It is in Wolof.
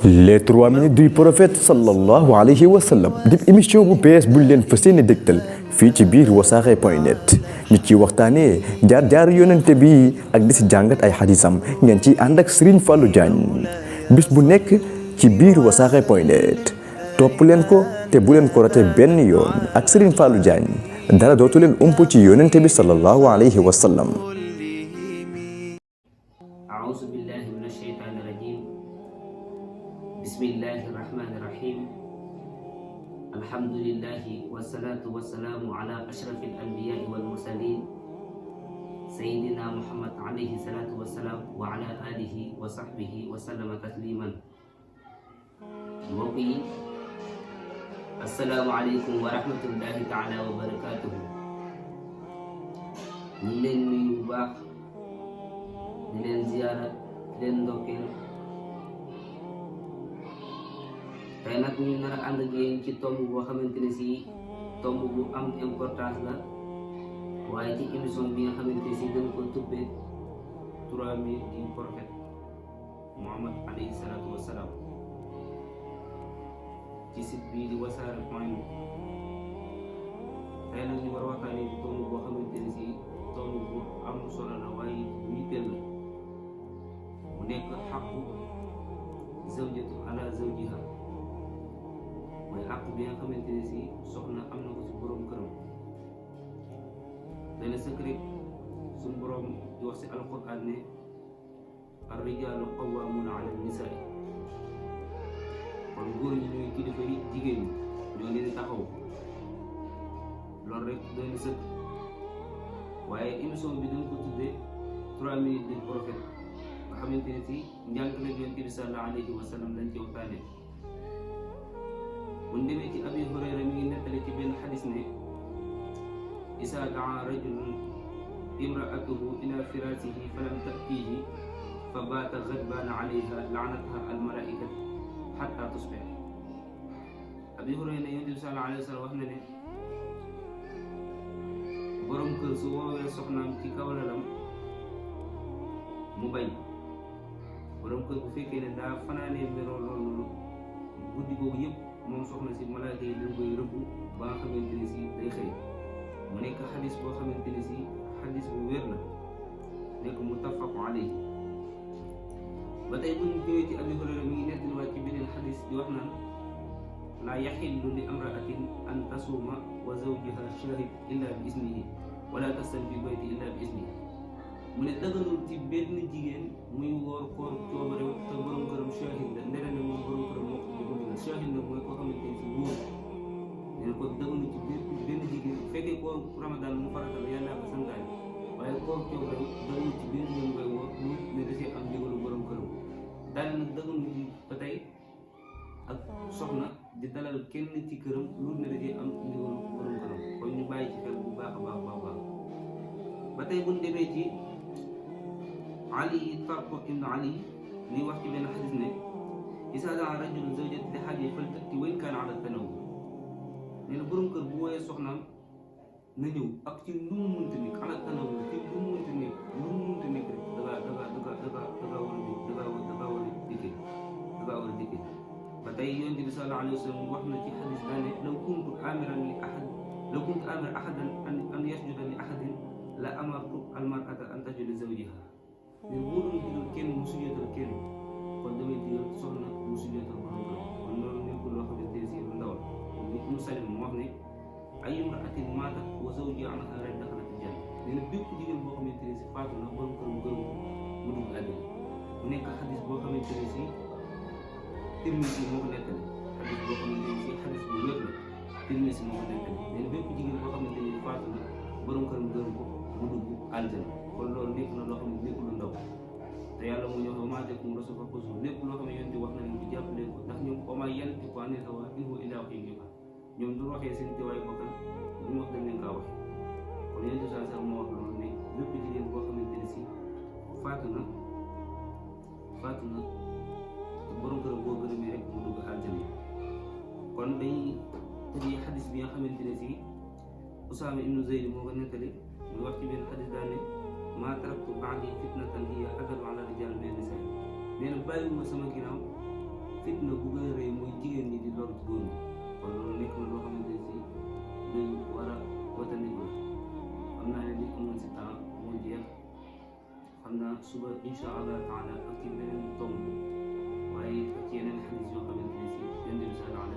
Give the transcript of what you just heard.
Les 3 minutes du prophète sallallahu alayhi wa sallam di émission bu bees buñ leen fas yéene dégtal fii ci biir wasaare.net ñu ci waxtaanee jaar yonente bi ak di si jàngat ay xadisam ngeen ciy ànd ak Serigne Fallou Diagne bis bu nekk ci biir wasaare.net topp leen ko te bu leen ko rate benn yoon ak Serigne Fallou Diagne dara dootu leen ump ci yonente bi sallallahu alayhi wa sallam. bismillahi rahmani rahim alhamdulillahi wassalatu wassalamu ala ashrafil anbiya'i wal mursalin sayyidina muhammad alayhi salatu wassalam wa ala alihi wa sahbihi wa sallama tasliman. mbokk yi assalaamu aleykum wa rahmatullahi taala wa barakatuhu. ñu leen nuyu bu baax di leen ziyaara di leen ndokkeel. tey nag ñu nar a ànd ak yéen ci tomb boo xamante ne si tomb bu am importance la waaye ci émission bi nga xamante ne si dañ ko tubbee 3 minutes du prophète Muhammad alayhi salaatu wassalaam ci site bii di wasaare.net. tey nag ñu war a waxtaanee tomb boo xamante ne si tomb bu am solo la waaye yitteel la mu nekk xaqu zawjatu ala zawjiha, mooy àq bi nga xamante ne si soxna am na ko si borom këram. dana secret suñu borom di wax si alquran ne ar-rijaalu qawwaamuuna ala nisaa, kon góor ñi ñooy kilifa yi, jigéen ñi ñoo leen di taxaw. loolu rek doy na sëkk. waaye émission bi dañ ko tuddee 3 minutes du prophète nga xamante ne si njàngale Yonent bi sallallahu alayhi wa sallam lañ ci waxtaanee. buñ demee ci Abi Hurayra mi ngi nettali ci benn xadis ne isaa daa rajulun imraatuhu ila firaasihi falam tatihi fa baata gadbaana alayha laanatha almalaaikatu xatta tusbix. Abi Hurayra ne Yonent bi sallallahu alayhi wa sallam wax na ne borom kër su woowee soxnaam ci kaw lalam mu bañ, borom kër bu fekkee ne daa fanaanee meroo loolu guddi googu yëpp moom soxna si malaaka yi dañ koy rëbb ba nga xamante ne si day xëy. mu nekk xadis boo xamante ne si xadis bu wér la, nekk muttafaqu alayhi. ba tey bu ñu ñëwee ci Abi Hurayra mi ngi nettaliwaat ci beneen xadis di wax naan laa yaxillu li amraatin an tasuuma wa zawjuha shahid illa bi isnihi wala tastan fi bayti illa bi isnihi. mu ne daganul ci benn jigéen muy woor koor coobare te borom këram shahid la, ndere ne moom borom këram moo ko bëgg. shahid la mooy koo xamante ne si wóor. nee na ko daganul ci benn jigéen bu fekkee koor ramadan mu farata la yàlla ko santaane, waaye koor coobare daganul ci benn jigéen koy woor lu ne da see am ndigalu borom këram. daal nag daganul ci ba tey ak soxna di dalal kenn ci këram lu ne da see am ndigalu borom këram. kon ñu bàyyi ci xel bu baax a baax. ba tey bu ñu demee ci Ali Tarq ibn Ali muy wax ci benn xadis ne izaa daa rajulun zawjatahu li haajati falta'ti wa in kaana ala tanawwub. nee na borom kër bu wooyee soxnaam na ñëw ak ci lu mu mënti nekk ala tanawwub, ci lu mu mënti nekk rek da ngaa war a dikkee. ba tey Yonent bi sallallahu alayhi wa sallam wax na ci xadis daa ne law kuntu aamiran ahadan an yasjuda li ahadin la amartu al-mar'ata an tasjuda li zawjiha. mais boo doon digal kenn mu sujjóotal kenn, kon damay digal soxna mu sujjóotal borom këram. kon loolu nekkul loo xamante ne si lu ndaw la. kon nit mu salim mu wax ne ay imra'atin maatat wa zawjuha anhaa raad daxalat al-janna. nee na bépp jigéen boo xamante ne si faatu na borom këram gërëm mu dugg àjjana. mu nekk xadis boo xamante ne si Tirmisi moo ko nettali, xadis boo xamante ne si xadis bu wér la, Tirmisi moo ko nettali. nee na bépp jigéen boo xamante ne si faatu na borom këram gërëm ko mu dugg àjjana. kon loolu nekk na loo xam ne nekkul lu ndaw. te yàlla mu ñëw wa maa ataakumu rasuulu faxuzuuhu, lépp loo xam ne yonent wax na leen ko jàpp leen ko, ndax ñoom wa maa yantiqu anil hawaa in huwa illaa wahyun yuuhaa. ñoom du waxee seen teewaay bakkan, lu ñu wax dañ leen kaa wax. kon yonent saa sax moo wax loolu ne bépp jigéen boo xamante ne si faatu na te borom këram boo gërëmee rek mu dugg aljana. kon dañuy tëjee xadis bi nga xamante ne si Usaama ibnu Zayd moo ko nettali, muy wax ci benn xadis daal ne maa taraktu ba'di fitnatan hiya adaru ala rijal min nisaa. nee na bàyyiwuma sama ginnaaw fitna loru ci góor ñi kon loolu nekk na loo xamante ne si luñ war a watandiku xam naa ne li amoon si temps moo jeex xam naa suba incha allah taala ak ci beneen tomb waaye ak ci yeneen xadis yoo xamante ne si yonent bi